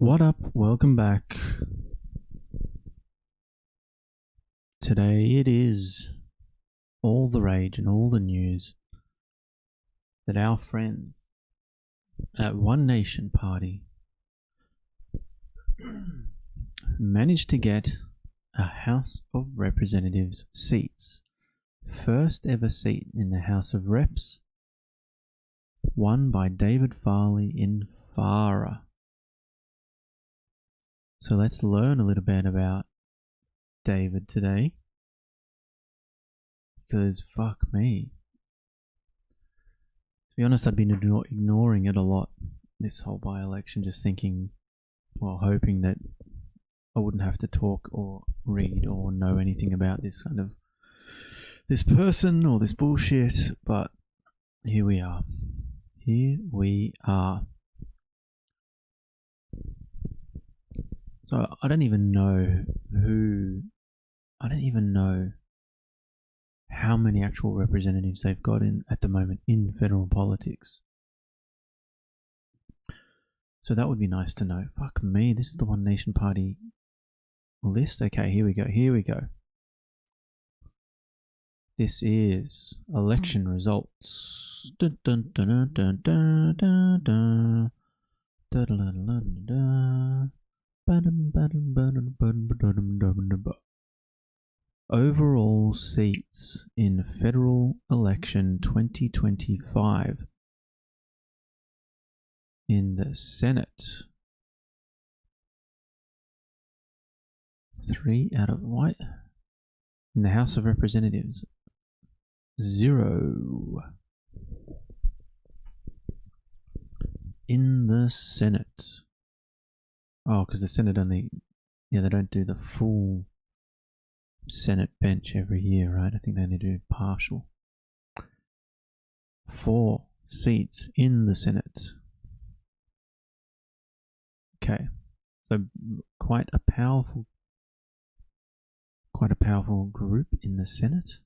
What up? Welcome back. Today it is all the rage and all the news that our friends at One Nation Party managed to get a House of Representatives seats. First ever seat in the House of Reps, won by David Farley in Farah. So let's learn a little bit about David today, because fuck me. To be honest, I've been ignoring it a lot, this whole by-election, just thinking, well, hoping that I wouldn't have to talk or read or know anything about this person or this bullshit, but here we are. So I don't even know how many actual representatives they've got in at the moment in federal politics. So that would be nice to know. Fuck me, this is the One Nation Party list. Okay, here we go. This is election results. Dun, dun, dun, dun, dun, dun, dun. Dun, dun, dun, dun, dun. Overall seats in federal election 2025 in the Senate. 3 out of what? In the House of Representatives, 0. In the Senate. Oh, because the Senate only, they don't do the full Senate bench every year, right? I think they only do partial. 4 seats in the Senate. Okay, so quite a powerful group in the Senate,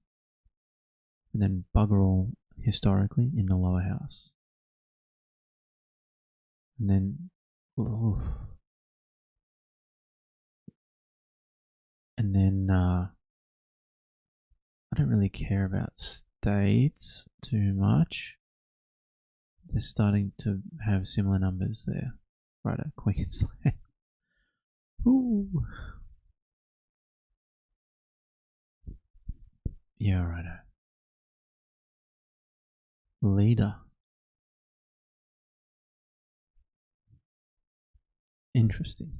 and then bugger all historically in the lower house, and then I don't really care about states too much. They're starting to have similar numbers there. Righto, Queensland. Ooh. Yeah, righto. Leader. Interesting.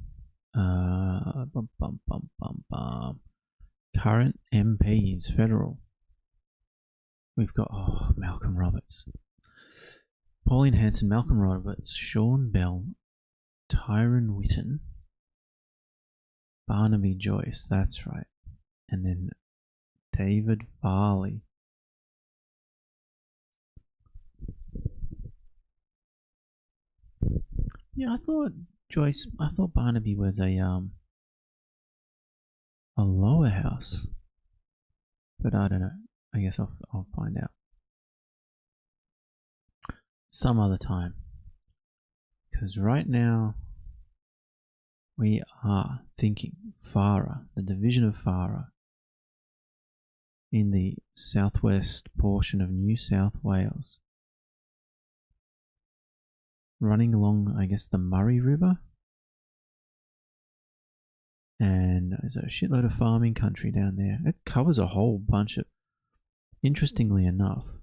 Current MPs, federal. We've got Malcolm Roberts, Pauline Hanson, Malcolm Roberts, Sean Bell, Tyron Whitten, Barnaby Joyce, that's right, and then David Farley. Yeah, I thought Barnaby was a lower house, but I don't know. I guess I'll find out some other time, because right now we are thinking Farah, the division of Farah in the southwest portion of New South Wales, running along, I guess, the Murray River, and there's a shitload of farming country down there. It covers a whole bunch of, interestingly enough,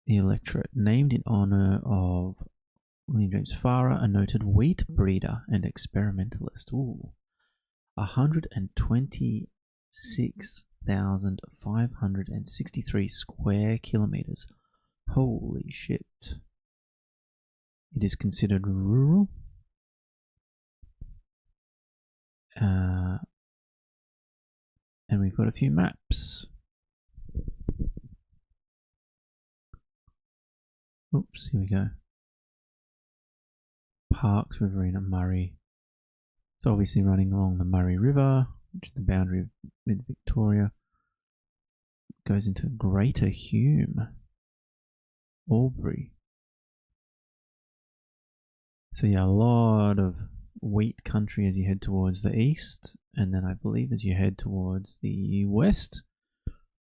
the electorate named in honour of William James Farah, a noted wheat breeder and experimentalist. 126,563 square kilometres. Holy shit. It is considered rural. And we've got a few maps. Oops, here we go. Parks, Riverina, Murray. It's obviously running along the Murray River, which is the boundary with Victoria. It goes into Greater Hume, Albury, So yeah, a lot of wheat country as you head towards the east, and then I believe as you head towards the west,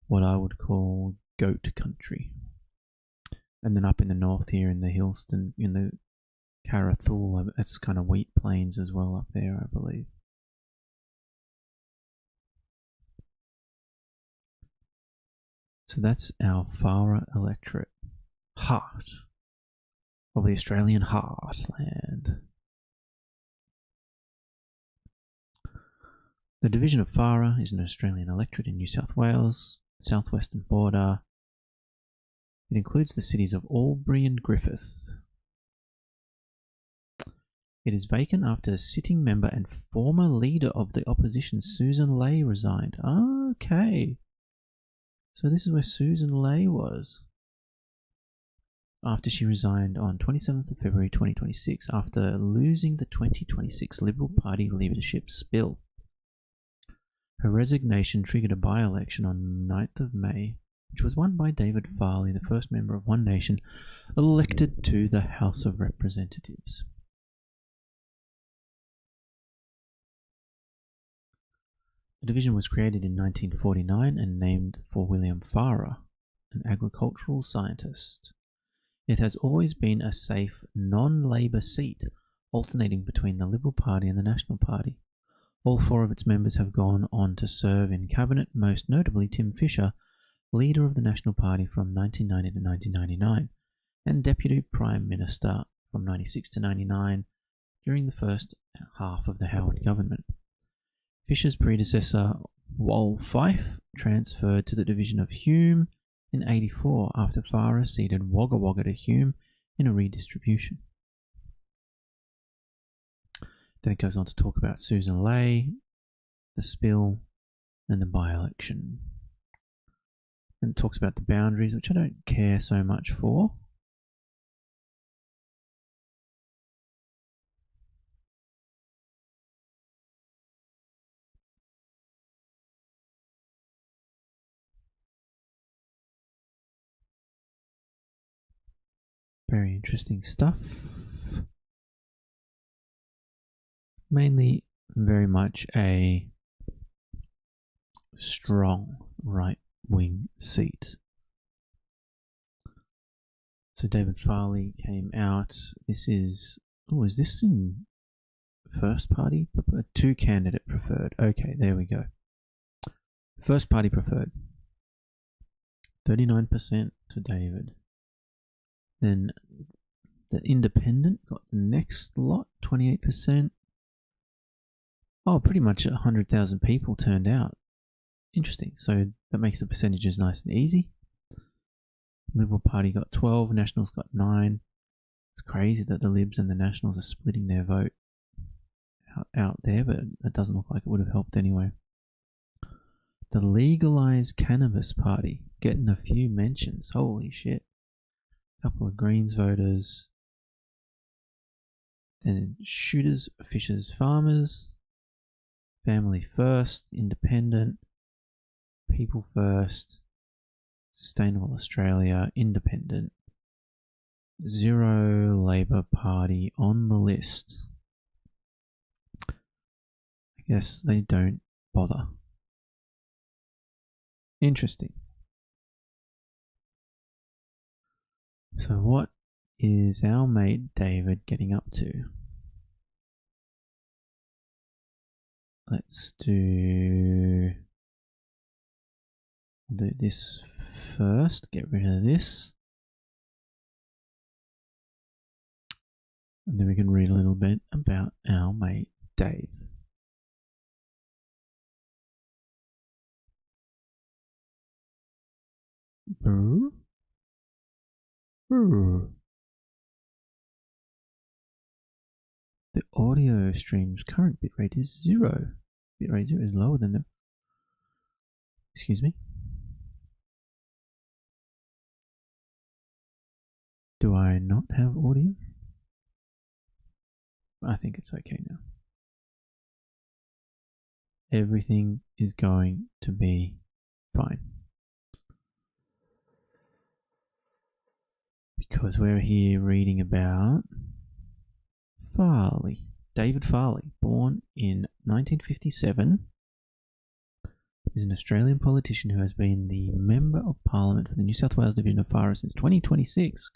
what I would call goat country. And then up in the north here in the Hillston, in the Carathul, it's kind of wheat plains as well up there, I believe. So that's our Farah electorate, heart of the Australian heartland. The division of Farah is an Australian electorate in New South Wales, southwestern border. It includes the cities of Albury and Griffith. It is vacant after a sitting member and former leader of the opposition, Susan Ley, resigned. Okay. So this is where Susan Ley was. After she resigned on 27th of February 2026 after losing the 2026 Liberal Party leadership spill. Her resignation triggered a by-election on 9th of May, which was won by David Farley, the first member of One Nation, elected to the House of Representatives. The division was created in 1949 and named for William Farah, an agricultural scientist. It has always been a safe, non-Labour seat, alternating between the Liberal Party and the National Party. All four of its members have gone on to serve in cabinet, most notably Tim Fischer, leader of the National Party from 1990 to 1999, and Deputy Prime Minister from 96 to 99 during the first half of the Howard government. Fisher's predecessor, Wal Fife, transferred to the division of Hume in 84 after Farah ceded Wagga Wagga to Hume in a redistribution. Then it goes on to talk about Susan Ley, the spill, and the by-election. And it talks about the boundaries, which I don't care so much for. Very interesting stuff. Mainly very much a strong right-wing seat. So David Farley came out. This is... Oh, is this in first party? Two candidate preferred. Okay, there we go. First party preferred. 39% to David. Then the independent got the next lot, 28%. Oh, pretty much 100,000 people turned out. Interesting. So that makes the percentages nice and easy. Liberal Party got 12, Nationals got 9. It's crazy that the Libs and the Nationals are splitting their vote out there, but it doesn't look like it would have helped anyway. The Legalised Cannabis Party getting a few mentions. Holy shit. Couple of Greens voters. Then Shooters, Fishers, Farmers. Family First, Independent, People First, Sustainable Australia, Independent. Zero Labour Party on the list. I guess they don't bother. Interesting. So what is our mate David getting up to? Let's do this first. Get rid of this. And then we can read a little bit about our mate Dave. Brr. Brr. The audio stream's current bitrate is 0. Bitrate 0 is lower than the... Excuse me. Do I not have audio? I think it's okay now. Everything is going to be fine. Because we're here reading about Farley. David Farley, born in 1957, is an Australian politician who has been the Member of Parliament for the New South Wales Division of Farra since 2026.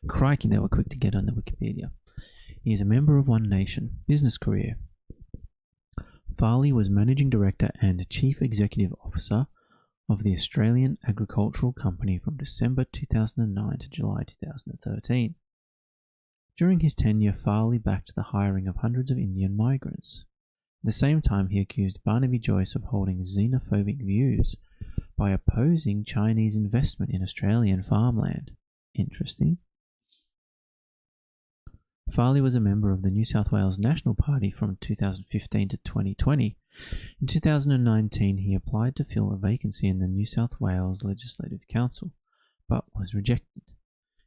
Crikey, they were quick to get on the Wikipedia. He is a member of One Nation. Business career. Farley was Managing Director and Chief Executive Officer of the Australian Agricultural Company from December 2009 to July 2013. During his tenure, Farley backed the hiring of hundreds of Indian migrants. At the same time, he accused Barnaby Joyce of holding xenophobic views by opposing Chinese investment in Australian farmland. Interesting. Farley was a member of the New South Wales National Party from 2015 to 2020. In 2019, he applied to fill a vacancy in the New South Wales Legislative Council, but was rejected.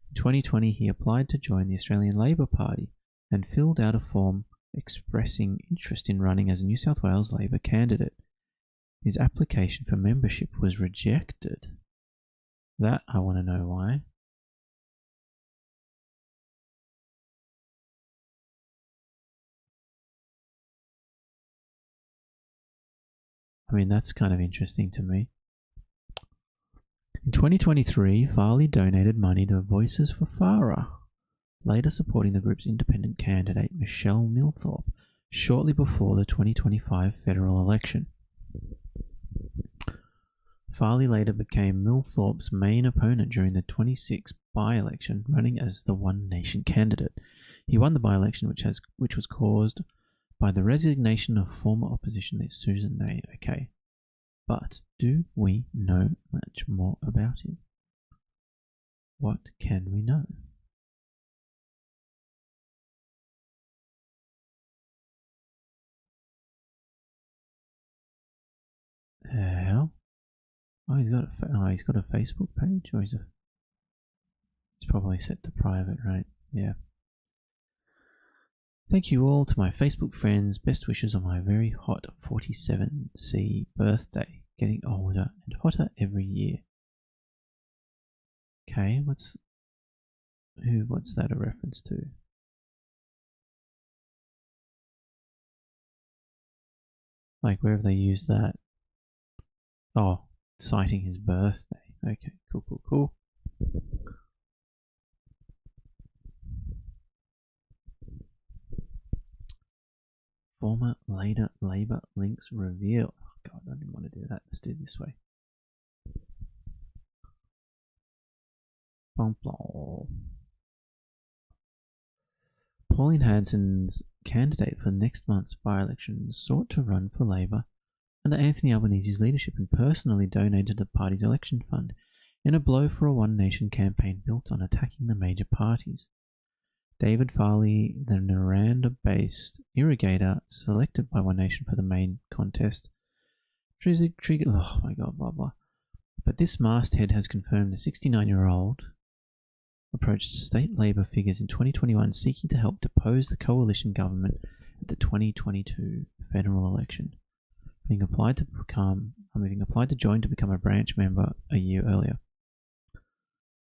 In 2020, he applied to join the Australian Labor Party and filled out a form expressing interest in running as a New South Wales Labor candidate. His application for membership was rejected. That I want to know why. I mean, that's kind of interesting to me. In 2023, Farley donated money to Voices for Farra, later supporting the group's independent candidate Michelle Milthorpe shortly before the 2025 federal election. Farley later became Milthorpe's main opponent during the 26 by-election, running as the One Nation candidate. He won the by-election, which was caused by the resignation of former opposition leader Susan May. Okay. But do we know much more about him? What can we know? Hell? Oh, he's got a Facebook page, or it's probably set to private, right? Yeah. Thank you all to my Facebook friends. Best wishes on my very hot 47C birthday. Getting older and hotter every year. Okay, what's that a reference to? Like, where have they used that? Oh, citing his birthday. Okay, cool. Former Labour links reveal. Oh God, I didn't want to do that. Let's do it this way. Pauline Hanson's candidate for next month's by-election sought to run for Labour under Anthony Albanese's leadership and personally donated the party's election fund in a blow for a One Nation campaign built on attacking the major parties. David Farley, the Naranda-based irrigator selected by One Nation for the main contest, triggered. Oh my God, blah blah. But this masthead has confirmed the 69-year-old approached state Labor figures in 2021 seeking to help depose the coalition government at the 2022 federal election, having applied to join to become a branch member a year earlier.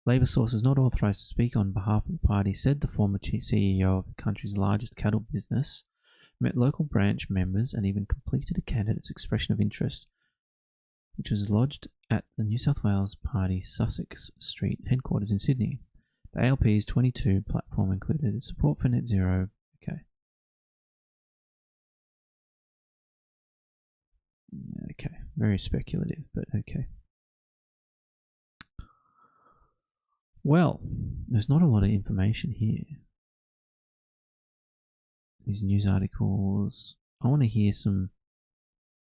Labour sources not authorised to speak on behalf of the party said the former CEO of the country's largest cattle business met local branch members and even completed a candidate's expression of interest, which was lodged at the New South Wales Party Sussex Street headquarters in Sydney. The ALP's 22 platform included support for net zero. Okay, very speculative, but okay. Well, there's not a lot of information here. These news articles. I want to hear some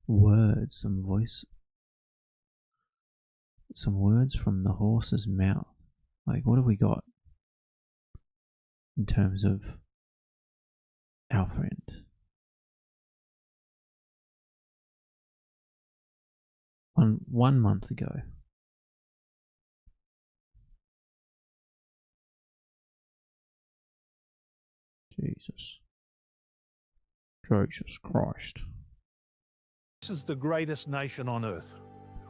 words, some words from the horse's mouth. Like, what have we got in terms of our friend? On 1 month ago. Jesus Christ. This is the greatest nation on earth.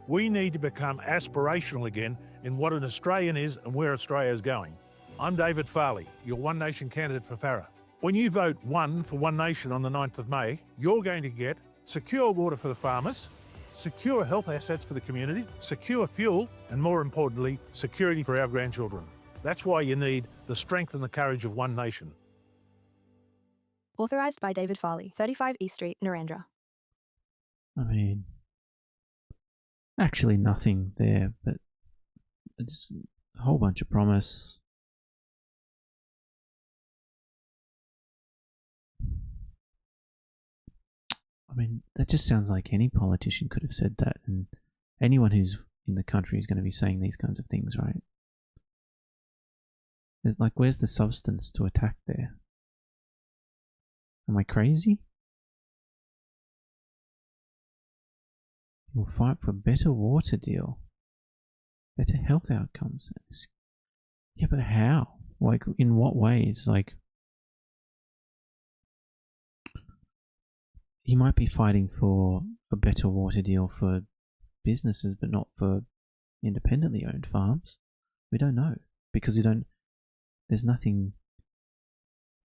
We need to become aspirational again in what an Australian is and where Australia is going. I'm David Farley, your One Nation candidate for Farra. When you vote one for One Nation on the 9th of May, you're going to get secure water for the farmers, secure health assets for the community, secure fuel, and more importantly, security for our grandchildren. That's why you need the strength and the courage of One Nation. Authorised by David Farley, 35 East Street, Narendra. I mean, actually nothing there, but just a whole bunch of promise. I mean, that just sounds like any politician could have said that, and anyone who's in the country is going to be saying these kinds of things, right? Like, where's the substance to attack there? Am I crazy? We'll fight for better water deal, better health outcomes. Yeah, but how? Like, in what ways? Like, he might be fighting for a better water deal for businesses, but not for independently owned farms. We don't know, because we don't. There's nothing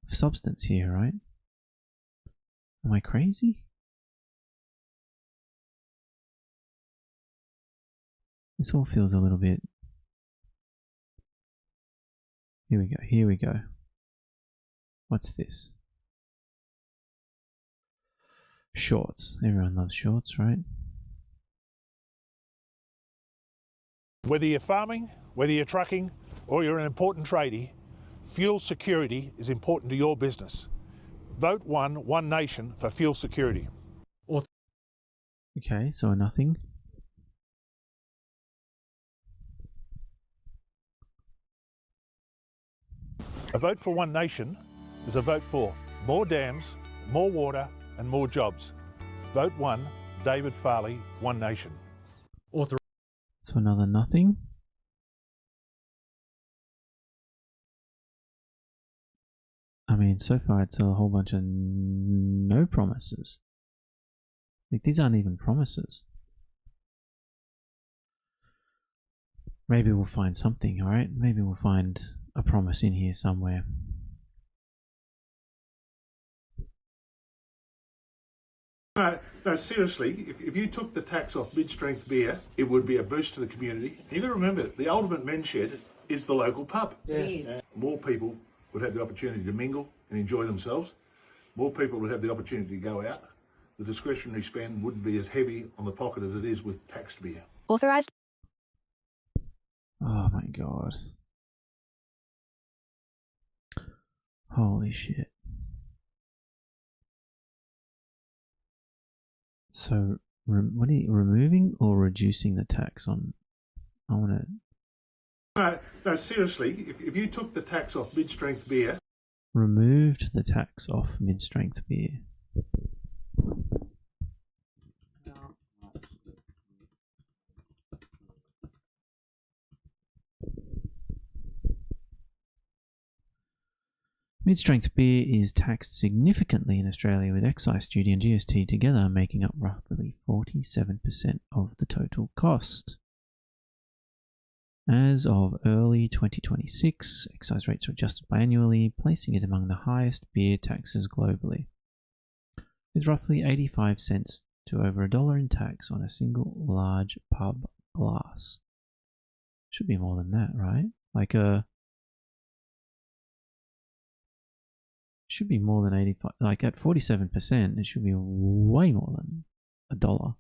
of substance here, right? Am I crazy? This all feels a little bit. Here we go. Here we go. What's this? Shorts. Everyone loves shorts, right? Whether you're farming, whether you're trucking, or you're an important tradie, fuel security is important to your business. Vote One Nation for fuel security. Okay, so a nothing. A vote for One Nation is a vote for more dams, more water, and more jobs. Vote 1, David Farley, One Nation. So another nothing. I mean, so far it's a whole bunch of no promises. Like, these aren't even promises. Maybe we'll find something, alright? Maybe we'll find a promise in here somewhere. No, seriously, if you took the tax off mid-strength beer, it would be a boost to the community. And you've got to remember, the ultimate men's shed is the local pub. Yeah. More people would have the opportunity to mingle and enjoy themselves. More people would have the opportunity to go out. The discretionary spend wouldn't be as heavy on the pocket as it is with taxed beer. Authorised. Oh my god. Holy shit. So, what are you, removing or reducing the tax on? I want to. No, seriously, if you took the tax off mid-strength beer. Removed the tax off mid-strength beer. Mid-strength beer is taxed significantly in Australia, with excise duty and GST together making up roughly 47% of the total cost. As of early 2026, excise rates are adjusted biannually, placing it among the highest beer taxes globally, with roughly 85 cents to over $1 in tax on a single large pub glass. Should be more than that, right? Like should be more than 85. Like at 47%, it should be way more than $1.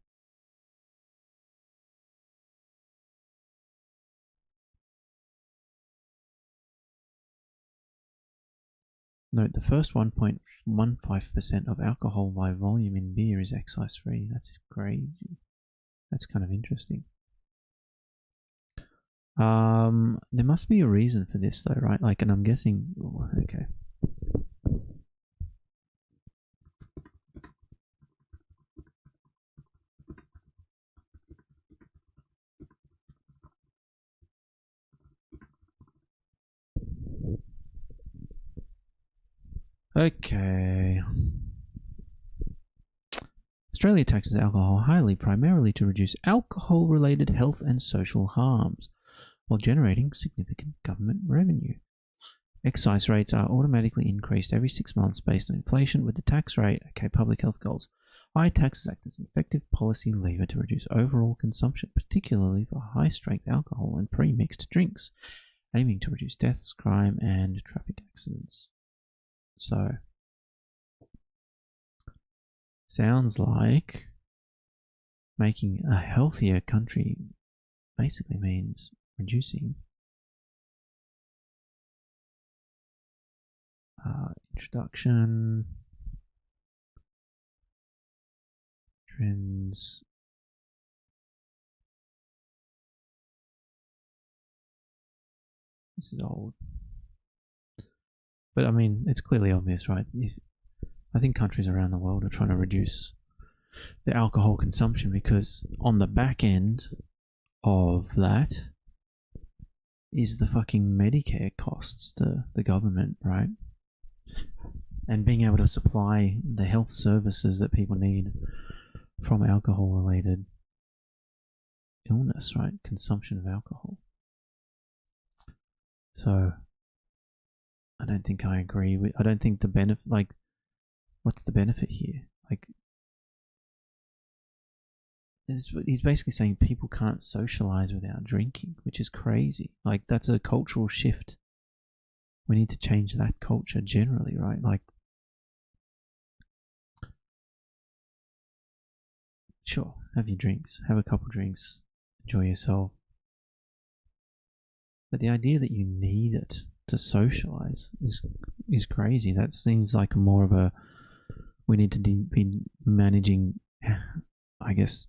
Note the first 1.15% of alcohol by volume in beer is excise free. That's crazy. That's kind of interesting. There must be a reason for this though, right? Like, and I'm guessing, oh, okay. Okay. Australia taxes alcohol highly primarily to reduce alcohol-related health and social harms, while generating significant government revenue. Excise rates are automatically increased every 6 months based on inflation, with the tax rate, okay, public health goals. High taxes act as an effective policy lever to reduce overall consumption, particularly for high-strength alcohol and pre-mixed drinks, aiming to reduce deaths, crime, and traffic accidents. So, sounds like making a healthier country basically means reducing introduction trends this is old, but I mean it's clearly obvious, right? I think countries around the world are trying to reduce the alcohol consumption because on the back end of that is the fucking Medicare costs to the government, right? And being able to supply the health services that people need from alcohol-related illness, right? Consumption of alcohol. So, I don't think I agree with. I don't think the benefit. Like, what's the benefit here? Like, he's basically saying people can't socialize without drinking, which is crazy. Like, that's a cultural shift. We need to change that culture generally, right? Like, sure, have your drinks, have a couple drinks, enjoy yourself. But the idea that you need it to socialize is crazy. That seems like more of a, we need to be managing, I guess,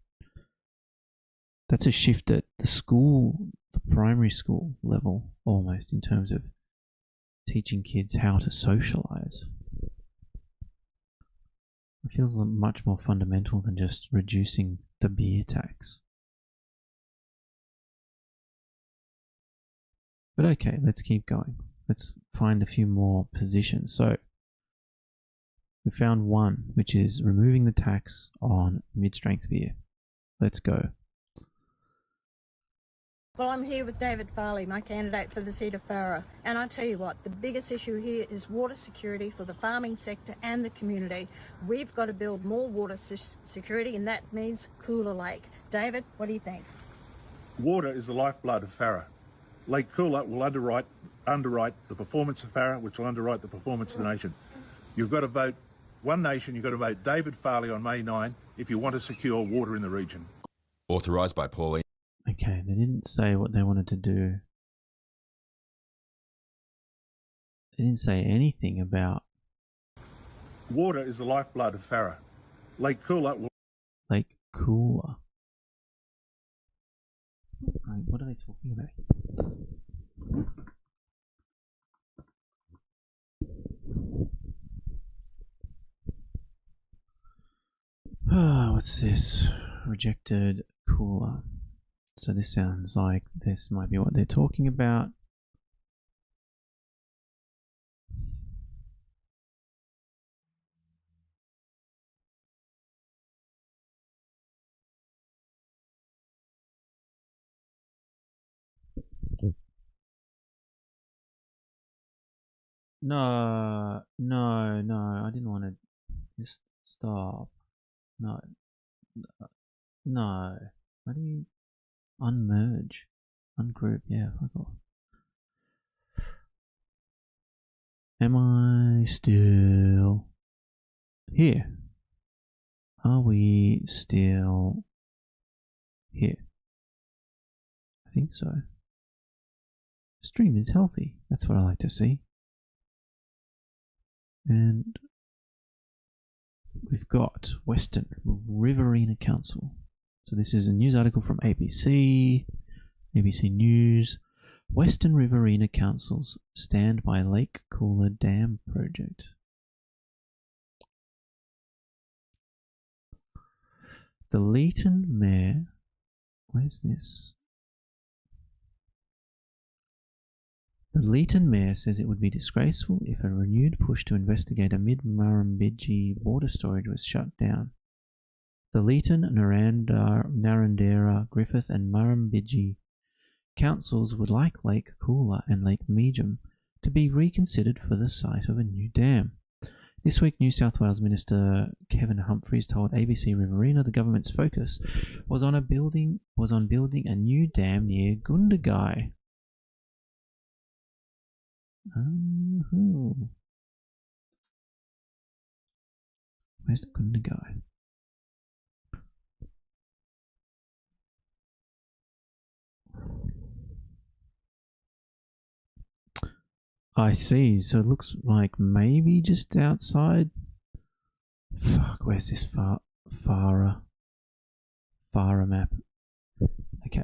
that's a shift at the school, the primary school level, almost, in terms of teaching kids how to socialize. It feels much more fundamental than just reducing the beer tax. But okay, let's keep going. Let's find a few more positions. So, we found one, which is removing the tax on mid-strength beer. Let's go. Well, I'm here with David Farley, my candidate for the seat of Farrer, and I tell you what, the biggest issue here is water security for the farming sector and the community. We've got to build more water security, and that means Cooler Lake. David, what do you think? Water is the lifeblood of Farrer. Lake Cooler will underwrite the performance of Farrer, which will underwrite the performance of the nation. You've got to vote One Nation, you've got to vote David Farley on May 9 if you want to secure water in the region. Authorised by Pauline. Okay, they didn't say what they wanted to do. They didn't say anything about... Water is the lifeblood of Farrer. Lake Cooler will... Lake Cooler. What are they talking about? What's this? Rejected Cooler. So this sounds like this might be what they're talking about. No, I didn't want to just stop. No. How do you unmerge? Ungroup, yeah, fuck off. Am I still here? Are we still here? I think so. Stream is healthy. That's what I like to see. And we've got Western Riverina Council. So this is a news article from ABC News. Western Riverina Council's Standby Lake Cooler Dam Project. The Leeton Mayor, where's this? The Leeton Mayor says it would be disgraceful if a renewed push to investigate a mid-Murrumbidgee water storage was shut down. The Leeton, Narrandera, Griffith and Murrumbidgee councils would like Lake Cooler and Lake Meejum to be reconsidered for the site of a new dam. This week, New South Wales Minister Kevin Humphries told ABC Riverina the government's focus was on building a new dam near Gundagai. Where's Gundagai? I see. So it looks like maybe just outside. Fuck, where's this Farah map? Okay.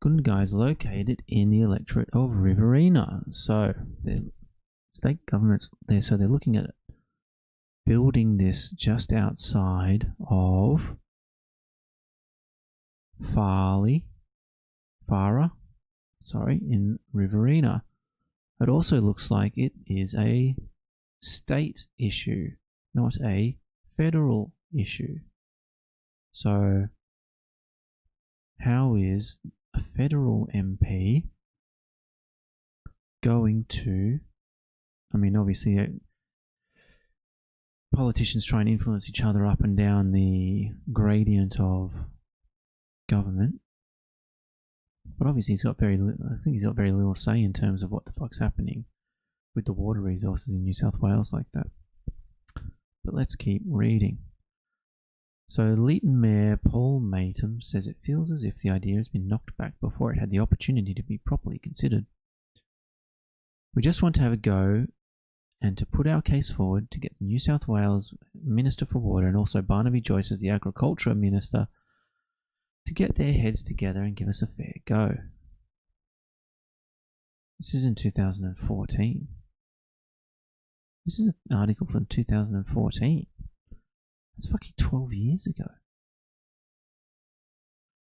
Gundagai is located in the electorate of Riverina. So the state government's there, so they're looking at building this just outside of Farah, in Riverina. It also looks like it is a state issue, not a federal issue. So how is a federal MP going to, I mean, obviously politicians try and influence each other up and down the gradient of government, but obviously I think he's got very little say in terms of what the fuck's happening with the water resources in New South Wales like that. But let's keep reading. So Leeton Mayor Paul Matum says it feels as if the idea has been knocked back before it had the opportunity to be properly considered. We just want to have a go and to put our case forward to get the New South Wales Minister for Water and also Barnaby Joyce as the Agriculture Minister to get their heads together and give us a fair go. This is in 2014. This is an article from 2014. That's fucking 12 years ago.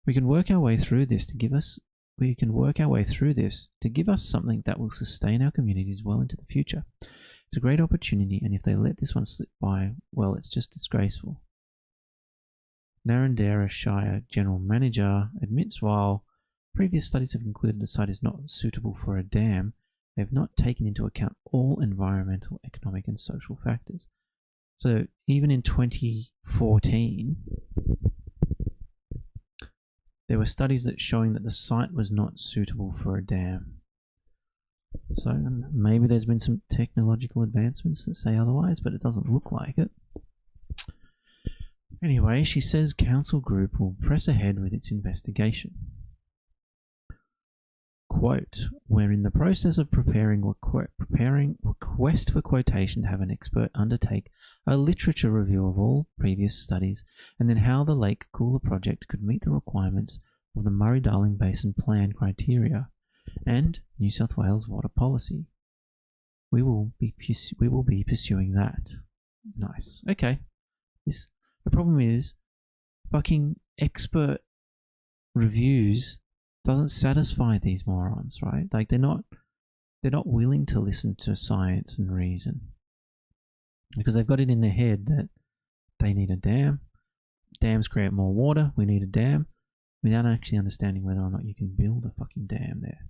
We can work our way through this to give us something that will sustain our communities well into the future. It's a great opportunity, and if they let this one slip by, well, it's just disgraceful. Narrandera Shire General Manager admits while previous studies have concluded the site is not suitable for a dam, they have not taken into account all environmental, economic and social factors. So even in 2014, there were studies that showing that the site was not suitable for a dam. So maybe there's been some technological advancements that say otherwise, but it doesn't look like it. Anyway, she says council group will press ahead with its investigation. Quote, we're in the process of preparing request for quotation to have an expert undertake a literature review of all previous studies and then how the Lake Cooler project could meet the requirements of the Murray-Darling Basin Plan criteria and New South Wales water policy. We will be pursuing that. Nice. Okay. The problem is fucking expert reviews doesn't satisfy these morons, right? Like they're not willing to listen to science and reason because they've got it in their head that they need a dam. Dams create more water. We need a dam without actually understanding whether or not you can build a fucking dam there.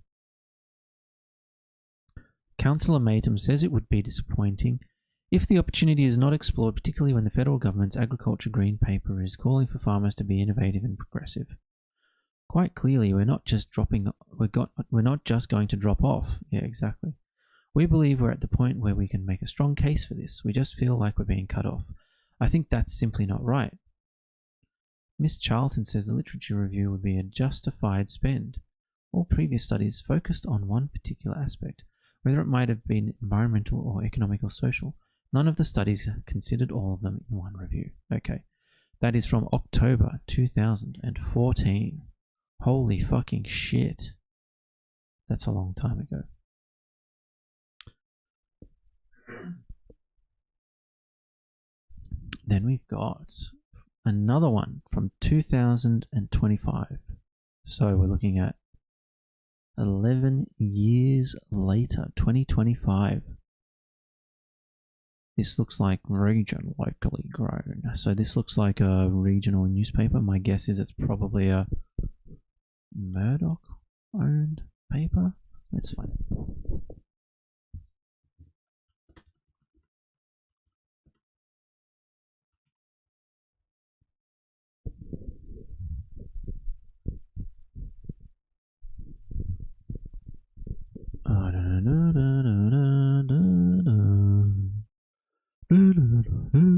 Councillor Matum says it would be disappointing if the opportunity is not explored, particularly when the federal government's agriculture green paper is calling for farmers to be innovative and progressive. Quite clearly, we're not just going to drop off. Yeah, exactly. We believe we're at the point where we can make a strong case for this. We just feel like we're being cut off. I think that's simply not right. Miss Charlton says the literature review would be a justified spend. All previous studies focused on one particular aspect, whether it might have been environmental or economic or social. None of the studies considered all of them in one review. Okay, that is from October 2014. Holy fucking shit. That's a long time ago. Then we've got another one from 2025. So we're looking at 11 years later, 2025. This looks like region locally grown. So this looks like a regional newspaper. My guess is it's probably a Murdoch-owned paper. Let's find it.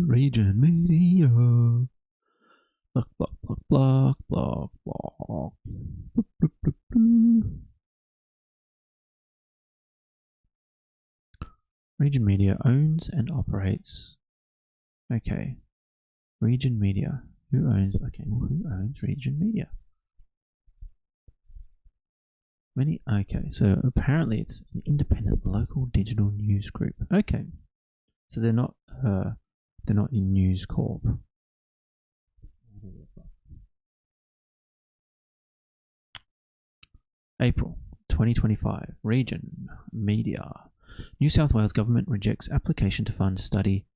Region Media. Block, block, block, block, block, block. Region Media owns and operates. Okay. Region Media. Who owns? Okay, well, who owns Region Media? Okay, so apparently it's an independent local digital news group. Okay, so they're not in News Corp. April 2025. Region Media. New South Wales government rejects application to fund study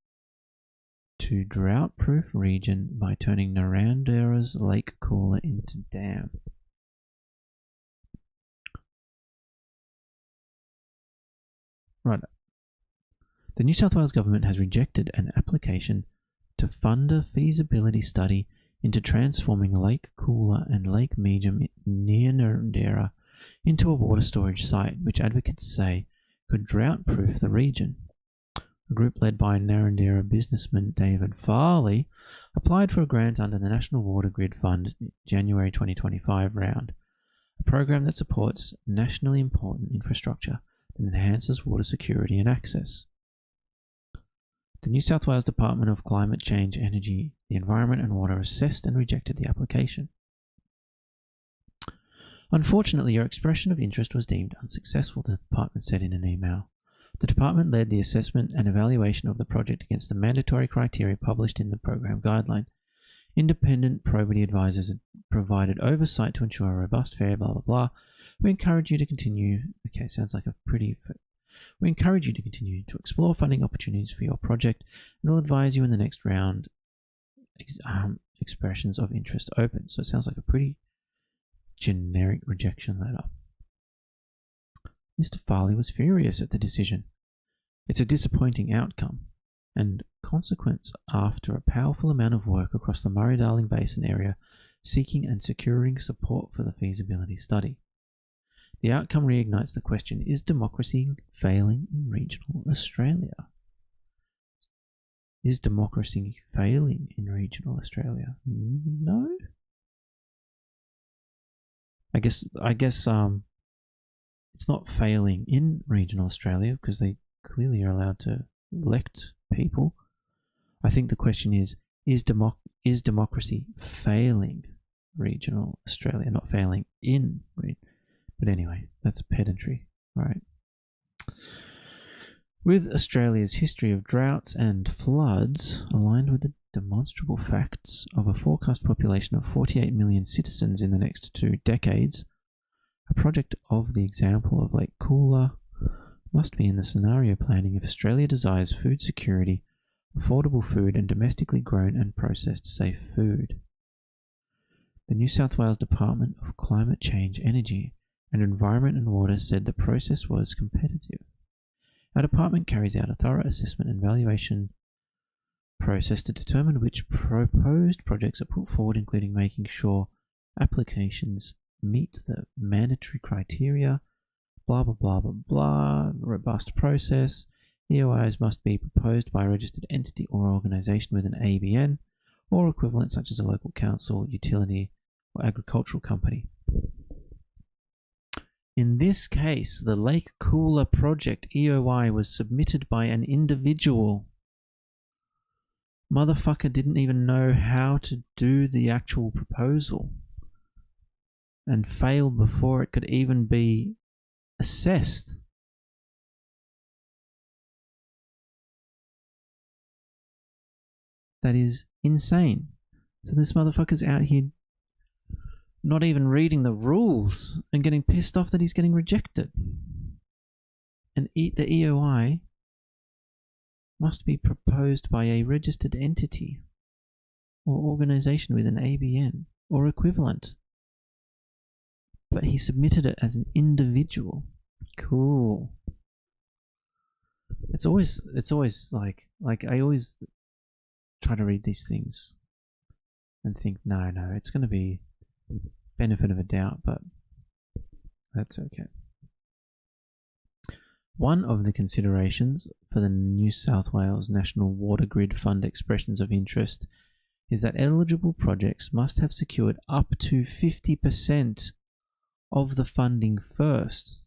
to drought-proof region by turning Narrandera's lake cooler into dam. Right. The New South Wales government has rejected an application to fund a feasibility study into transforming Lake Cooler and Lake Medium near Narrandera into a water storage site, which advocates say could drought-proof the region. A group led by Narrandera businessman David Farley applied for a grant under the National Water Grid Fund January 2025 round, a program that supports nationally important infrastructure that enhances water security and access. The New South Wales Department of Climate Change, Energy, the Environment and Water assessed and rejected the application. Unfortunately, your expression of interest was deemed unsuccessful, the department said in an email. The department led the assessment and evaluation of the project against the mandatory criteria published in the program guideline. Independent probity advisors provided oversight to ensure a robust, fair, blah, blah, blah. We encourage you to continue. Okay, sounds like a pretty... We encourage you to continue to explore funding opportunities for your project and will advise you in the next round expressions of interest open. So it sounds like a pretty generic rejection letter. Mr. Farley was furious at the decision. It's a disappointing outcome and consequence after a powerful amount of work across the Murray-Darling Basin area seeking and securing support for the feasibility study. The outcome reignites the question, is democracy failing in regional Australia? Is democracy failing in regional Australia? No? I guess it's not failing in regional Australia because they clearly are allowed to elect people. I think the question is democracy failing regional Australia, not failing in region. But anyway, that's pedantry, right? With Australia's history of droughts and floods aligned with the demonstrable facts of a forecast population of 48 million citizens in the next 2 decades, a project of the example of Lake Cooler must be in the scenario planning if Australia desires food security, affordable food, and domestically grown and processed safe food. The New South Wales Department of Climate Change, Energy and Environment and Water said the process was competitive. Our department carries out a thorough assessment and valuation process to determine which proposed projects are put forward, including making sure applications meet the mandatory criteria, blah, blah, blah, blah, blah, robust process. EOIs must be proposed by a registered entity or organisation with an ABN or equivalent such as a local council, utility or agricultural company. In this case, the Lake Cooler project EOI was submitted by an individual. Motherfucker didn't even know how to do the actual proposal and failed before it could even be assessed. That is insane. So this motherfucker's out here not even reading the rules and getting pissed off that he's getting rejected. And the EOI must be proposed by a registered entity or organization with an ABN or equivalent. But he submitted it as an individual. Cool. It's always like I always try to read these things and think, no, it's going to be benefit of a doubt, but that's okay. One of the considerations for the New South Wales National Water Grid Fund expressions of interest is that eligible projects must have secured up to 50% of the funding first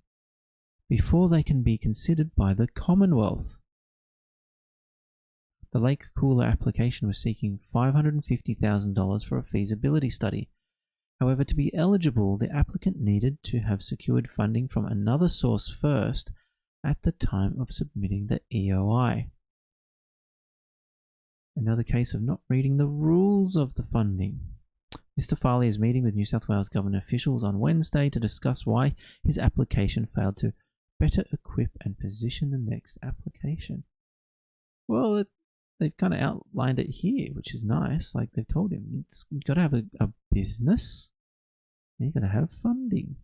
before they can be considered by the Commonwealth. The Lake Cooler application was seeking $550,000 for a feasibility study. However, to be eligible, the applicant needed to have secured funding from another source first at the time of submitting the EOI. Another case of not reading the rules of the funding. Mr. Farley is meeting with New South Wales government officials on Wednesday to discuss why his application failed to better equip and position the next application. Well, they've kind of outlined it here, which is nice. Like they've told him, you've got to have a business, and you've got to have funding.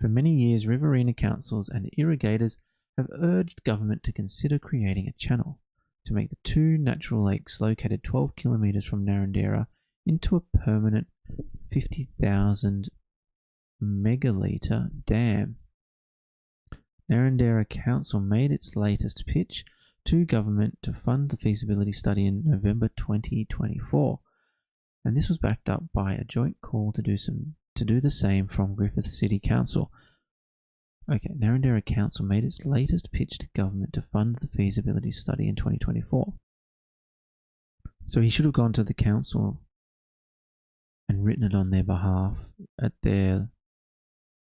For many years, riverina councils and irrigators have urged government to consider creating a channel to make the two natural lakes located 12 kilometres from Narrandera into a permanent 50,000 megalitre dam. Narrandera Council made its latest pitch to government to fund the feasibility study in November 2024, and this was backed up by a joint call to do the same from Griffith City Council. Okay, Narrandera Council made its latest pitch to government to fund the feasibility study in 2024. So he should have gone to the council and written it on their behalf at their,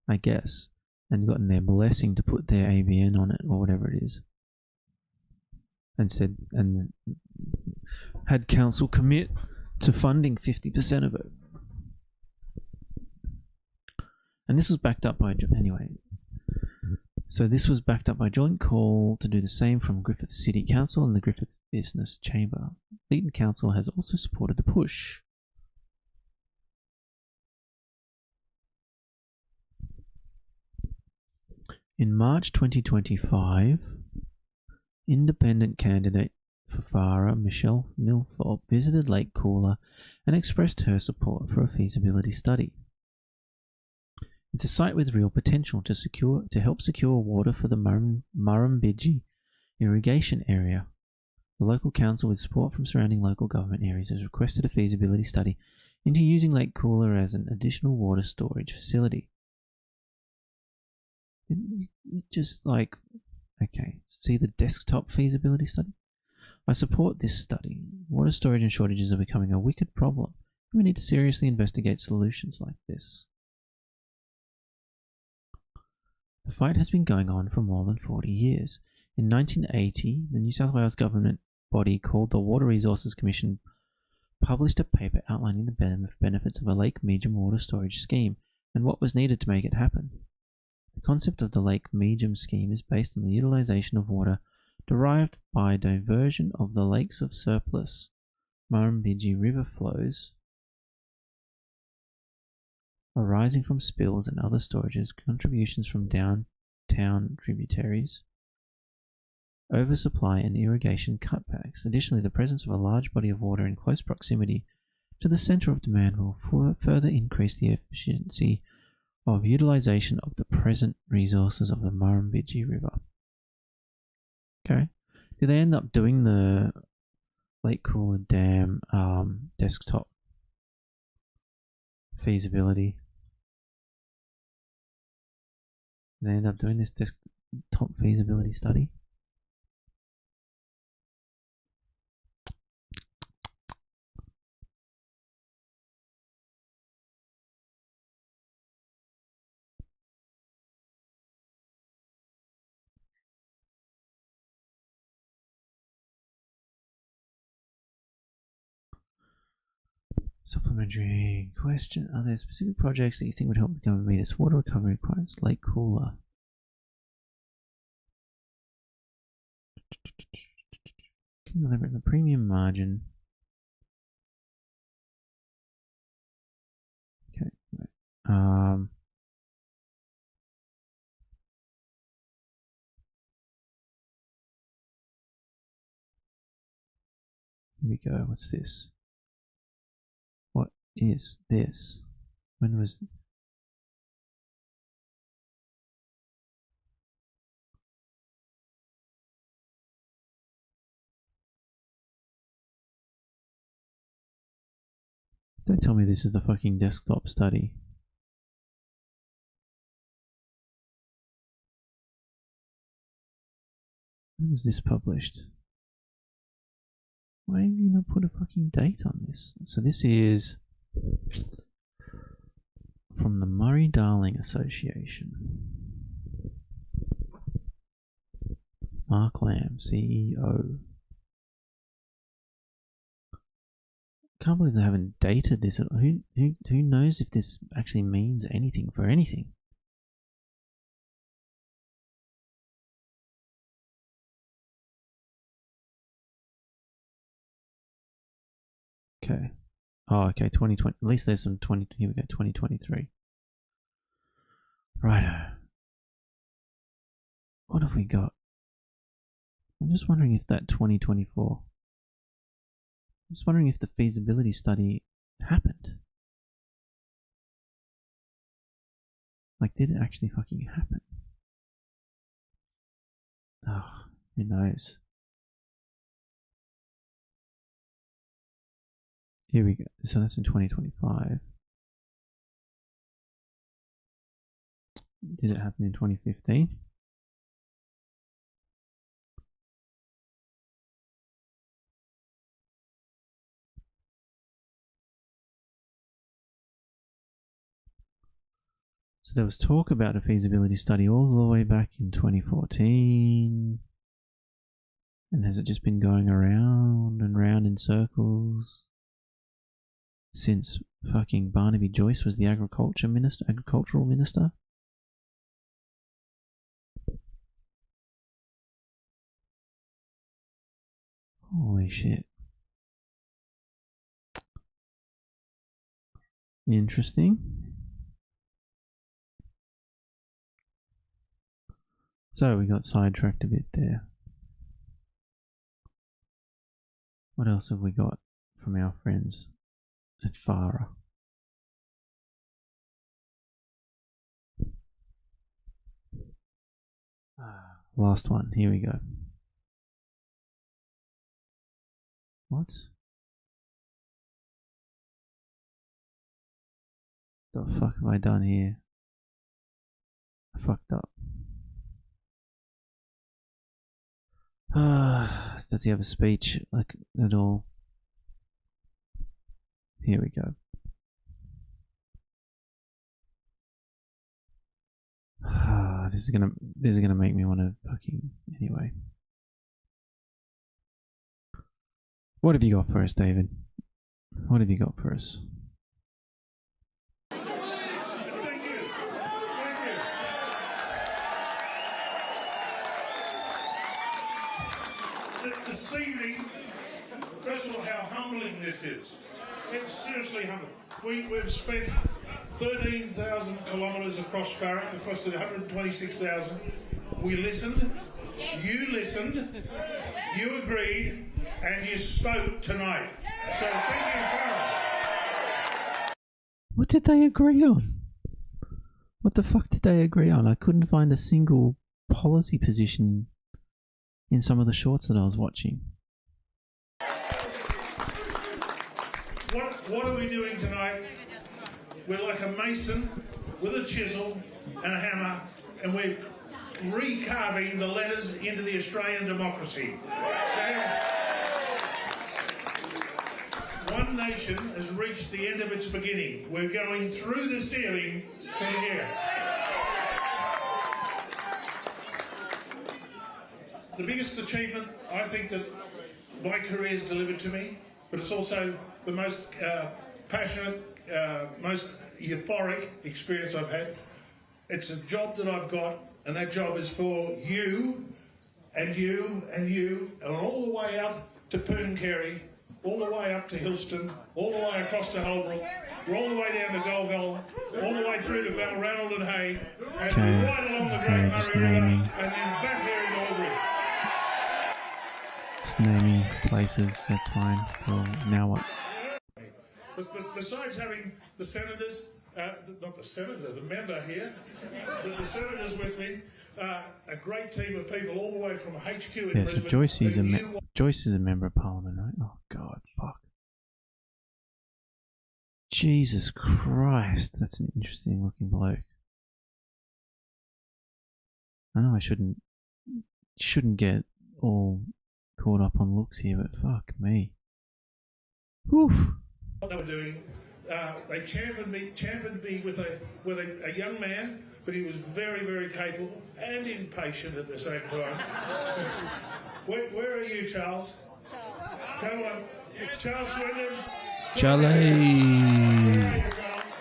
I guess, and gotten their blessing to put their ABN on it or whatever it is. And said, and had council commit to funding 50% of it. And this was backed up by, anyway, so this was backed up by joint call to do the same from Griffith City Council and the Griffith Business Chamber. Leeton Council has also supported the push. In March 2025, independent candidate for Farah, Michelle Milthorpe, visited Lake Cooler and expressed her support for a feasibility study. It's a site with real potential to help secure water for the Murrumbidgee irrigation area. The local council, with support from surrounding local government areas, has requested a feasibility study into using Lake Cooler as an additional water storage facility. Didn't we just like, okay, see the desktop feasibility study? I support this study. Water storage and shortages are becoming a wicked problem. We need to seriously investigate solutions like this. The fight has been going on for more than 40 years. In 1980, the New South Wales government body called the Water Resources Commission published a paper outlining the benefits of a Lake Meejum water storage scheme and what was needed to make it happen. The concept of the Lake Meejum scheme is based on the utilisation of water derived by diversion of the lakes of surplus Murrumbidgee river flows arising from spills and other storages, contributions from downtown tributaries, oversupply and irrigation cutbacks. Additionally, the presence of a large body of water in close proximity to the centre of demand will further increase the efficiency of utilisation of the present resources of the Murrumbidgee River. Okay. Did they end up doing the Lake Cooler Dam desktop feasibility? Did they end up doing this desktop feasibility study? Supplementary question. Are there specific projects that you think would help the government meet its water recovery requirements? Lake Cooler. The premium margin. Okay. Here we go. What's this? What is this? When was... Don't tell me this is the fucking desktop study. When was this published? Why have you not put a fucking date on this? So this is from the Murray-Darling Association. Mark Lamb, CEO. Can't believe they haven't dated this. Who knows if this actually means anything for anything? Okay. Oh, okay, 2020. At least there's some 20. Here we go, 2023. Righto. What have we got? I'm just wondering if that 2024. I'm just wondering if the feasibility study happened. Like, did it actually fucking happen? Oh, who knows? Here we go. So that's in 2025. Did it happen in 2015? So there was talk about a feasibility study all the way back in 2014. And has it just been going around and round in circles since fucking Barnaby Joyce was the agricultural minister? Holy shit. Interesting. So we got sidetracked a bit there. What else have we got from our friends at FARA? Last one. Here we go. What? The fuck have I done here? I fucked up. Does he have a speech like at all? Here we go. This is gonna make me want to fucking anyway. What have you got for us, David? What have you got for us? Thank you. This evening, first of all, how humbling this is. It's seriously humbling. We've spent 13,000 kilometres across Farrak, across the 126,000. We listened, you listened, you agreed, and you spoke tonight. So thank you, Farrak. What did they agree on? What the fuck did they agree on? I couldn't find a single policy position in some of the shorts that I was watching. What are we doing tonight? We're like a mason with a chisel and a hammer, and we're recarving the letters into the Australian democracy. One nation has reached the end of its beginning. We're going through the ceiling from here. The biggest achievement, I think, that my career has delivered to me, but it's also the most passionate, most euphoric experience I've had. It's a job that I've got, and that job is for you, and you, and you, and all the way out to Pooncarry, all the way up to Hillston, all the way across to Holbrook, we're all the way down to Golgol, all the way through to Balranald and Hay, and right along the Great Murray River, and then back here in Albury. Just naming places, that's fine. Well, now what? But besides having the senators, not the senator, the member here, but the senators with me, a great team of people all the way from HQ in Yeah, so Brisbane. Joyce is a member of parliament, right? Oh God, fuck. Jesus Christ, that's an interesting looking bloke. I know I shouldn't get all caught up on looks here, but fuck me. Whew. What they were doing, they championed me with a young man, but he was very, very capable and impatient at the same time. Where are you, Charles? Come on, Charles Swindon. Charlie. Where are you, Charles?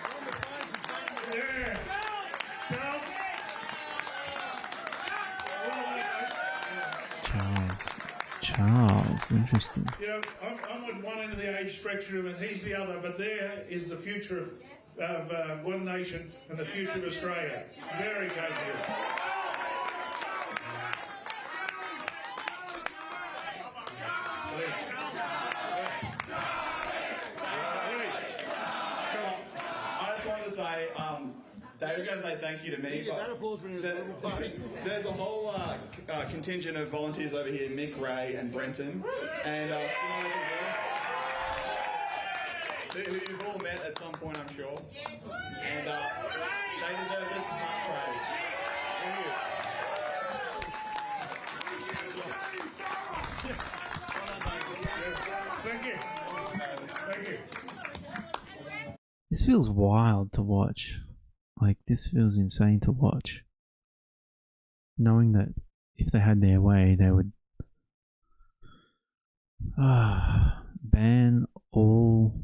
Yeah, Charles, interesting. You know, I'm at one end of the age spectrum and he's the other, but there is the future of One Nation and the future of Australia. Very capable. I just wanted to say, David's going to say thank you to me. But there's a whole contingent of volunteers over here, Mick, Ray and Brenton, and who you've all met at some point, I'm sure. And they deserve just as much praise. Thank you. Thank you. This feels wild to watch. Like, this feels insane to watch. Knowing that if they had their way, they would ban all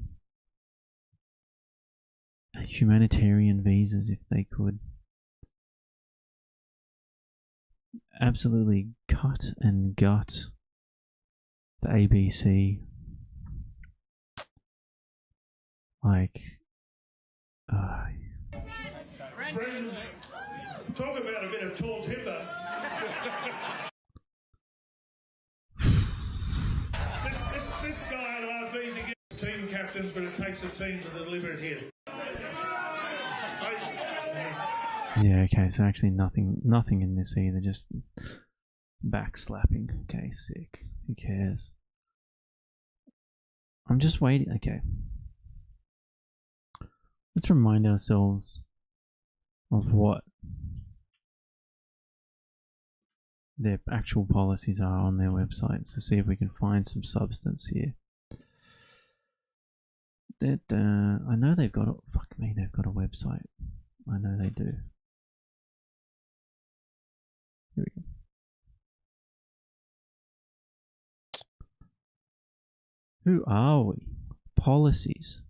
humanitarian visas if they could. Absolutely cut and gut the ABC. Like, Brendan, talk about a bit of tall timber. this guy and I have been together as team captains, but it takes a team to deliver it here. yeah, okay, so actually nothing in this either, just backslapping. Okay, sick. Who cares? I'm just waiting. Okay. Let's remind ourselves of what their actual policies are on their website. So see if we can find some substance here. I know they've got they've got a website. I know they do. Here we go. Who are we? Policies.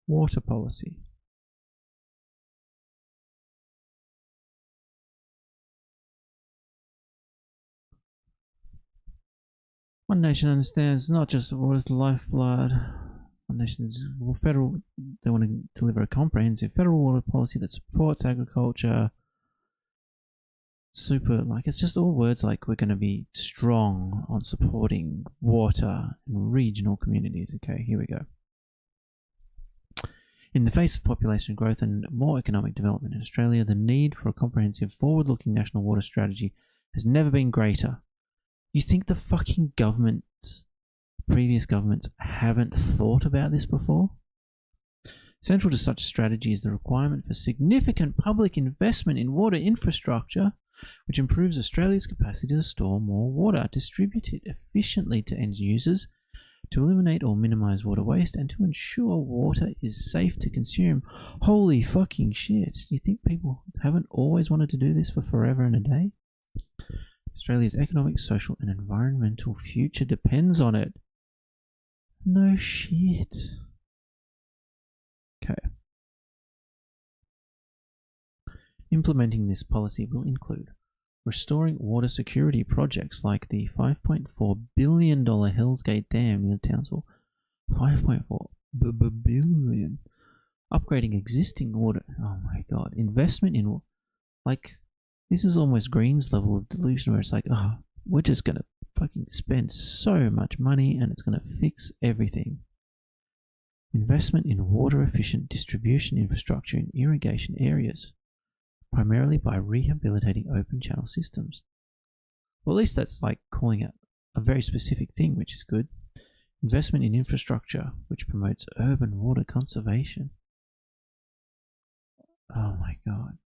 Water policy. One Nation understands not just water's the lifeblood. One Nation is federal. They want to deliver a comprehensive federal water policy that supports agriculture. It's just all words like we're going to be strong on supporting water and regional communities. Okay, here we go. In the face of population growth and more economic development in Australia, the need for a comprehensive, forward-looking national water strategy has never been greater. You think the fucking previous governments haven't thought about this before? Central to such a strategy is the requirement for significant public investment in water infrastructure, which improves Australia's capacity to store more water, distribute it efficiently to end users, to eliminate or minimize water waste, and to ensure water is safe to consume. Holy fucking shit. You think people haven't always wanted to do this for forever and a day? Australia's economic, social, and environmental future depends on it. No shit. Okay. Implementing this policy will include restoring water security projects like the $5.4 billion Hells Gate Dam near Townsville. $5.4 billion. Upgrading existing water. Oh my god. Investment in, like, this is almost Green's level of delusion where it's like, oh, we're just gonna fucking spend so much money and it's gonna fix everything. Investment in water efficient distribution infrastructure in irrigation areas, primarily by rehabilitating open channel systems. Well, at least that's like calling out a very specific thing, which is good. Investment in infrastructure which promotes urban water conservation. Oh my god.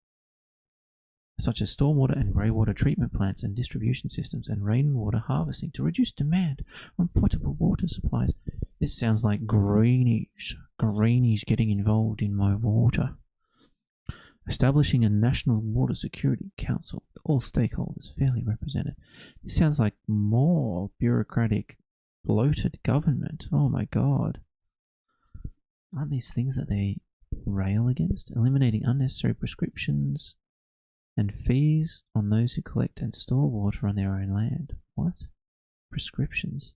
Such as stormwater and greywater treatment plants and distribution systems and rainwater harvesting to reduce demand on potable water supplies. This sounds like greenies getting involved in my water. Establishing a national water security council with all stakeholders fairly represented. This sounds like more bureaucratic, bloated government. Oh my god. Aren't these things that they rail against? Eliminating unnecessary prescriptions and fees on those who collect and store water on their own land. What? Prescriptions?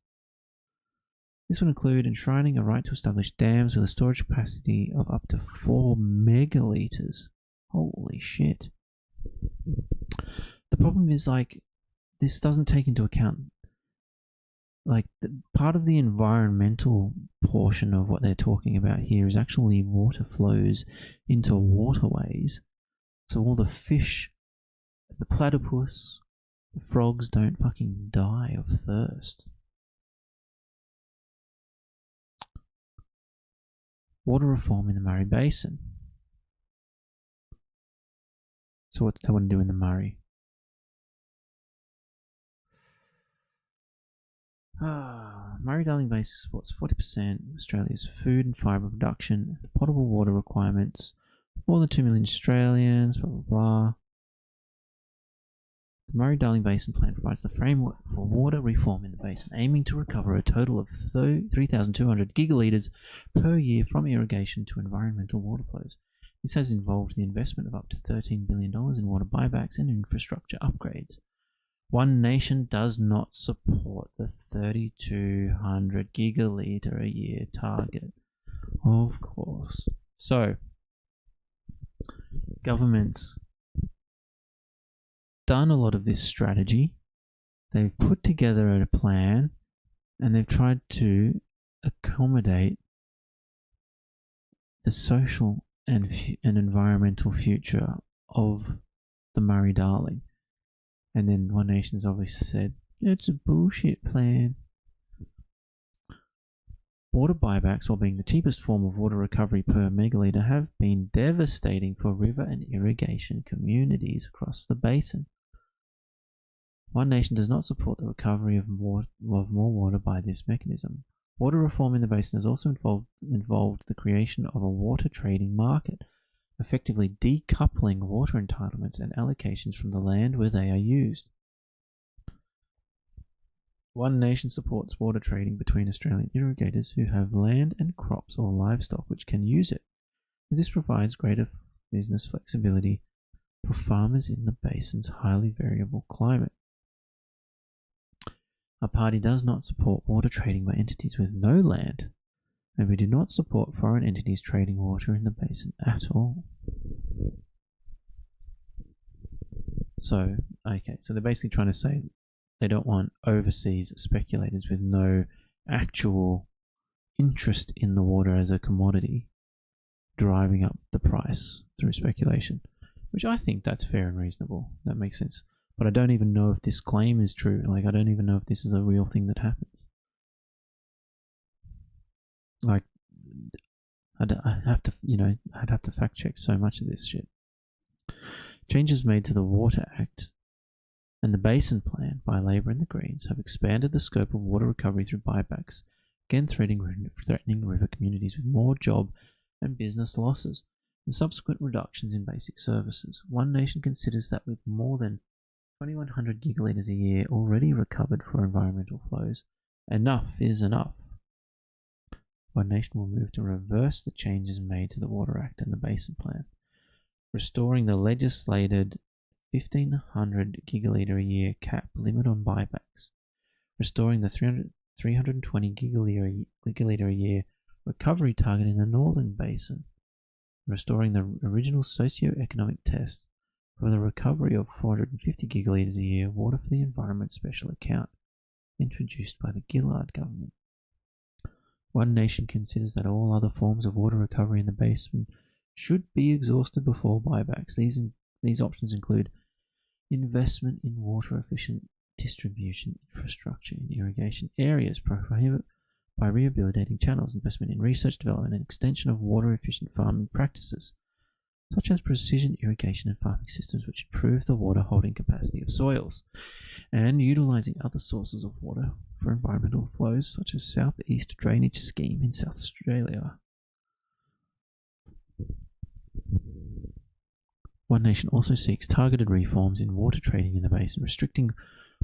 This would include enshrining a right to establish dams with a storage capacity of up to 4 megalitres. Holy shit. The problem is, like, this doesn't take into account, like, part of the environmental portion of what they're talking about here is actually water flows into waterways. So all the fish, the platypus, the frogs don't fucking die of thirst. Water reform in the Murray Basin. So what they want to do in the Murray? Murray-Darling Basin supports 40% of Australia's food and fibre production, the potable water requirements, more than 2 million Australians, blah blah blah. The Murray-Darling Basin Plan provides the framework for water reform in the basin, aiming to recover a total of 3,200 gigalitres per year from irrigation to environmental water flows. This has involved the investment of up to $13 billion in water buybacks and infrastructure upgrades. One Nation does not support the 3,200 gigalitre a year target. Of course. So, government's done a lot of this strategy. They've put together a plan and they've tried to accommodate the social and environmental future of the Murray-Darling. And then One Nation's obviously said, it's a bullshit plan. Water buybacks, while being the cheapest form of water recovery per megalitre, have been devastating for river and irrigation communities across the basin. One Nation does not support the recovery of more water by this mechanism. Water reform in the basin has also involved the creation of a water trading market, effectively decoupling water entitlements and allocations from the land where they are used. One Nation supports water trading between Australian irrigators who have land and crops or livestock which can use it. This provides greater business flexibility for farmers in the basin's highly variable climate. Our party does not support water trading by entities with no land, and we do not support foreign entities trading water in the basin at all. So, okay, so they're basically trying to say they don't want overseas speculators with no actual interest in the water as a commodity driving up the price through speculation, which I think that's fair and reasonable. That makes sense. But I don't even know if this claim is true. Like, I don't even know if this is a real thing that happens. Like, I'd have to fact check so much of this shit. Changes made to the Water Act and the Basin Plan by Labor and the Greens have expanded the scope of water recovery through buybacks, again threatening river communities with more job and business losses and subsequent reductions in basic services. One Nation considers that with more than 2,100 gigalitres a year already recovered for environmental flows, enough is enough. One Nation will move to reverse the changes made to the Water Act and the Basin Plan, restoring the legislated 1,500 gigalitre a year cap limit on buybacks, restoring the 320 gigalitre a year recovery target in the Northern Basin, restoring the original socio-economic test for the recovery of 450 gigalitres a year water for the environment special account introduced by the Gillard government. One Nation considers that all other forms of water recovery in the basin should be exhausted before buybacks. These options include investment in water-efficient distribution infrastructure in irrigation areas by rehabilitating channels, investment in research, development, and extension of water-efficient farming practices, such as precision irrigation and farming systems which improve the water-holding capacity of soils, and utilising other sources of water for environmental flows, such as Southeast Drainage Scheme in South Australia. One Nation also seeks targeted reforms in water trading in the basin, restricting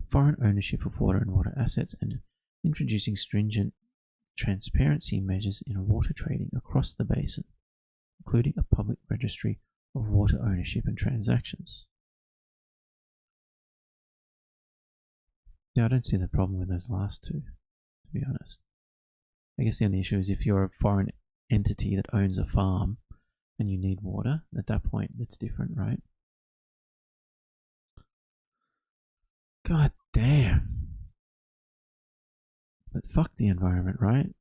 foreign ownership of water and water assets, and introducing stringent transparency measures in water trading across the basin, including a public registry of water ownership and transactions. Yeah, I don't see the problem with those last two, to be honest. I guess the only issue is if you're a foreign entity that owns a farm and you need water, at that point it's different, right? God damn. But fuck the environment, right?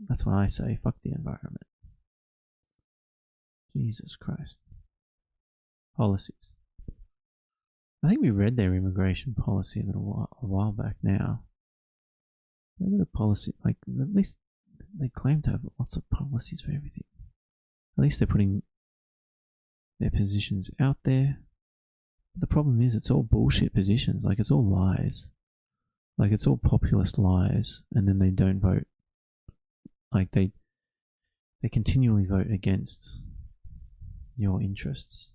That's what I say, fuck the environment. Jesus Christ. Policies. I think we read their immigration policy a while back now. Look at the policy, like, at least they claim to have lots of policies for everything. At least they're putting their positions out there. But the problem is it's all bullshit positions, like it's all lies. Like it's all populist lies, and then they don't vote. Like they continually vote against your interests.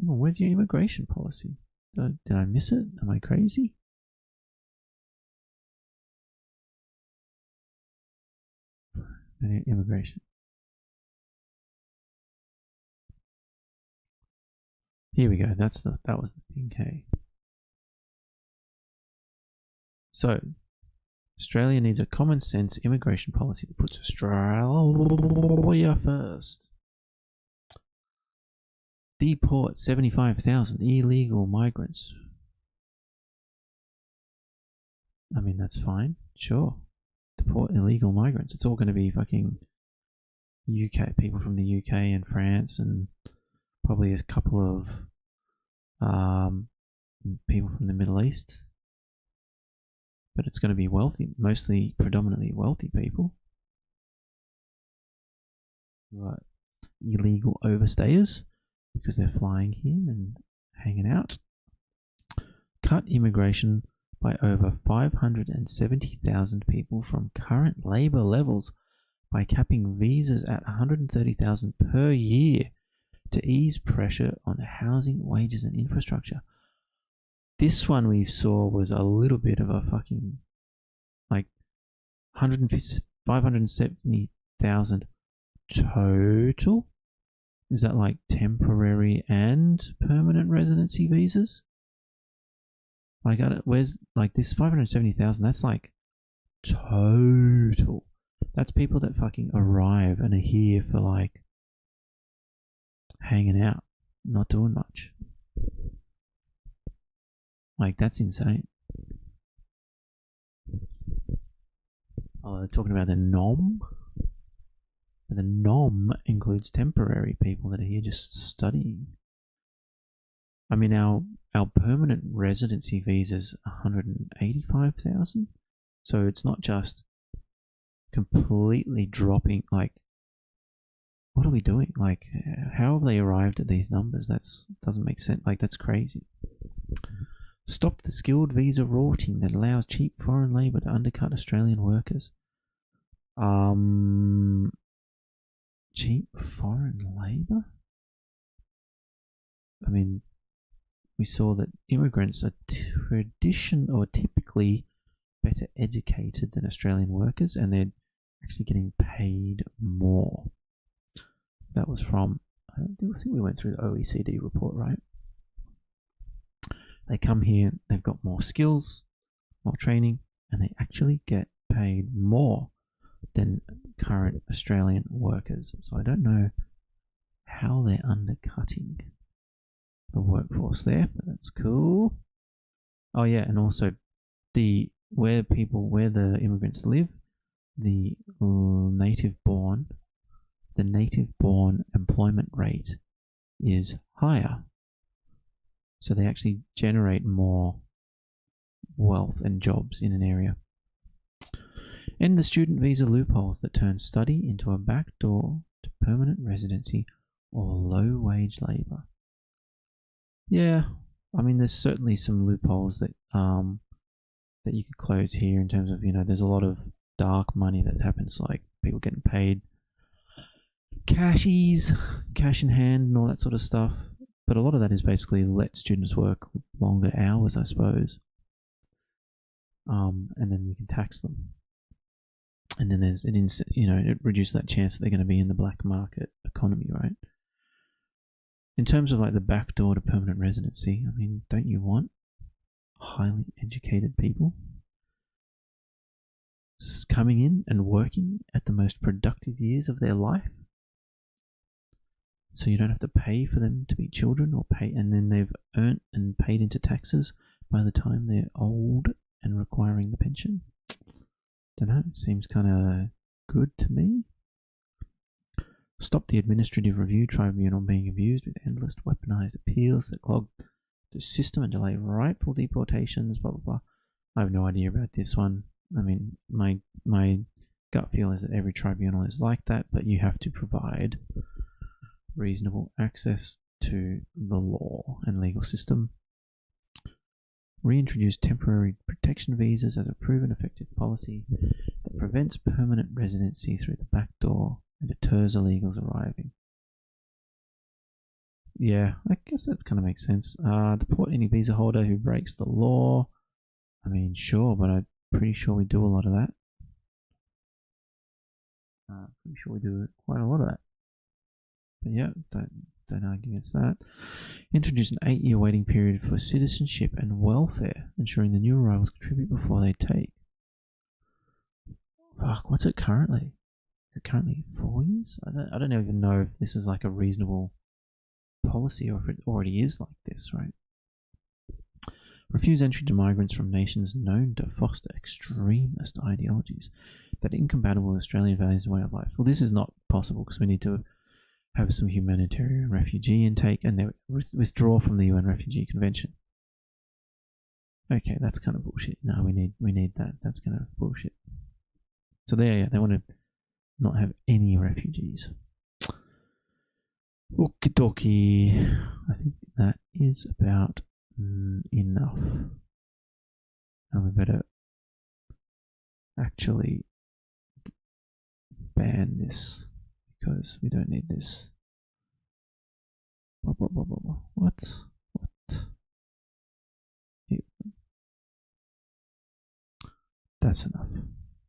Where's your immigration policy? Did I miss it? Am I crazy? Immigration. Here we go. That was the thing. Hey. So, Australia needs a common sense immigration policy that puts Australia first. Deport 75,000 illegal migrants. I mean, that's fine. Sure. Deport illegal migrants. It's all going to be fucking UK, people from the UK and France, and probably a couple of people from the Middle East. But it's going to be wealthy, mostly predominantly wealthy people. Right. Illegal overstayers, because they're flying here and hanging out. Cut immigration by over 570,000 people from current labour levels by capping visas at 130,000 per year to ease pressure on housing, wages and infrastructure. This one we saw was a little bit of a fucking, like, 570,000 total. Is that like temporary and permanent residency visas? Like, where's like this 570,000? That's like total. That's people that fucking arrive and are here for like hanging out, not doing much. Like, that's insane. Oh, they're talking about the NOM. The NOM includes temporary people that are here just studying. I mean, our permanent residency visa's 185,000. So it's not just completely dropping. Like, what are we doing? Like, how have they arrived at these numbers? Doesn't make sense. Like, that's crazy. Stopped the skilled visa rorting that allows cheap foreign labour to undercut Australian workers. Cheap foreign labour? I mean, we saw that immigrants are typically better educated than Australian workers, and they're actually getting paid more. That was from, I think we went through the OECD report, right? They come here, they've got more skills, more training, and they actually get paid more than current Australian workers. So I don't know how they're undercutting the workforce there, but that's cool. Oh yeah, and also where the immigrants live, the native born employment rate is higher. So they actually generate more wealth and jobs in an area. End the student visa loopholes that turn study into a backdoor to permanent residency or low-wage labour. Yeah, I mean, there's certainly some loopholes that you could close here in terms of, there's a lot of dark money that happens, like people getting paid cash in hand and all that sort of stuff. But a lot of that is basically let students work longer hours, I suppose. And then you can tax them. And then it reduces that chance that they're going to be in the black market economy, right? In terms of like the backdoor to permanent residency, I mean, don't you want highly educated people coming in and working at the most productive years of their life? So you don't have to pay for them to be children and then they've earned and paid into taxes by the time they're old and requiring the pension. Don't know, seems kind of good to me. Stop the administrative review tribunal being abused with endless weaponized appeals that clog the system and delay rightful deportations, blah, blah, blah. I have no idea about this one. I mean, my gut feel is that every tribunal is like that, but you have to provide reasonable access to the law and legal system. Reintroduce temporary protection visas as a proven effective policy that prevents permanent residency through the back door and deters illegals arriving. Yeah, I guess that kind of makes sense. Deport any visa holder who breaks the law. I mean, sure, but I'm pretty sure we do a lot of that. Pretty sure we do quite a lot of that. But yeah, don't argue against that. Introduce an 8-year waiting period for citizenship and welfare, ensuring the new arrivals contribute before they take. Fuck, what's it currently? Is it currently 4 years? I don't even know if this is like a reasonable policy or if it already is like this, right? Refuse entry to migrants from nations known to foster extremist ideologies that are incompatible with Australian values and way of life. Well, this is not possible because we need to have some humanitarian refugee intake and they withdraw from the UN Refugee Convention. Okay, that's kind of bullshit. No, we need that. That's kind of bullshit. So they want to not have any refugees. Okie dokie. I think that is about enough. And we better actually ban this because we don't need this. Blah, blah, blah, blah, blah. What? Here. That's enough.